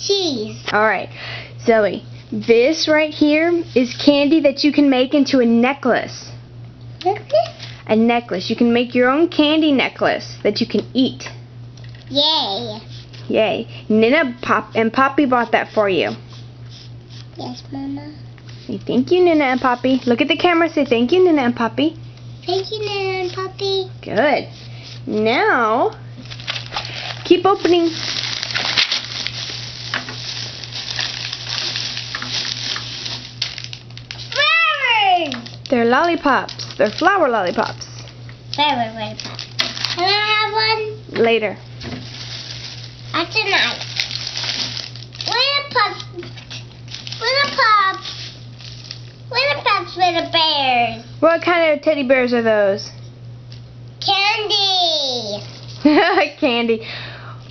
Cheese. Alright, Zoe, this right here is candy that you can make into a necklace. A necklace. You can make your own candy necklace that you can eat. Yay. Yay. Nina and Poppy bought that for you. Yes, Mama. Say thank you, Nina and Poppy. Look at the camera. Say thank you, Nina and Poppy. Thank you, Nana and Poppy. Good. Now, keep opening. Flowers. They're lollipops. They're flower lollipops. Flower lollipop. Can I have one? Later. After night. Little pups. Little pups. Little pups, little bears. What kind of teddy bears are those? Candy. Candy.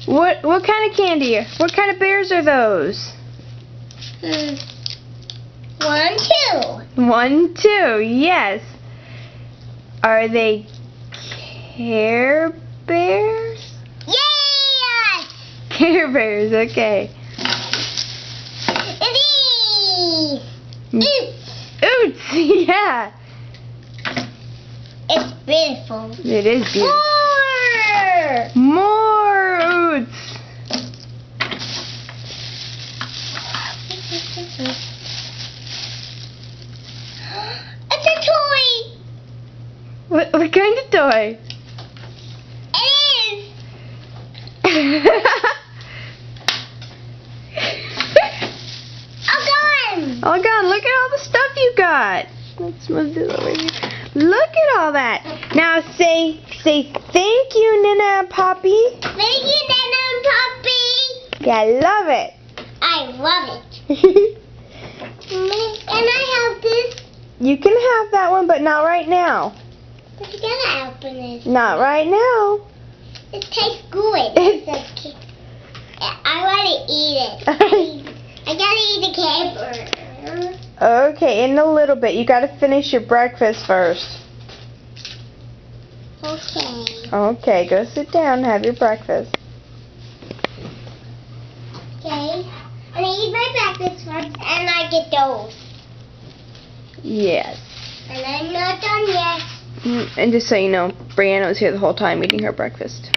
What kind of candy? What kind of bears are those? 1, 2. 1, 2. Yes. Are they Care Bears? Yes. Care Bears. Okay. Oops. Oots. Yeah. It's beautiful. It is beautiful. More Oots. It's a toy. What kind of toy? It is. All gone. Look at all the stuff you got. Let's move this over here. Look at all that. Now say thank you, Nina and Poppy. Thank you, Nana and Poppy. Yeah, I love it. I love it. Can I have this? You can have that one, but not right now. But you gotta open it. Not right now. It tastes good. I want to eat it. I gotta eat the camper. Okay, in a little bit. You got to finish your breakfast first. Okay. Okay, go sit down and have your breakfast. Okay. And I eat my breakfast first, and I get those. Yes. And I'm not done yet. And just so you know, Brianna was here the whole time eating her breakfast.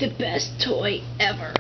The best toy ever.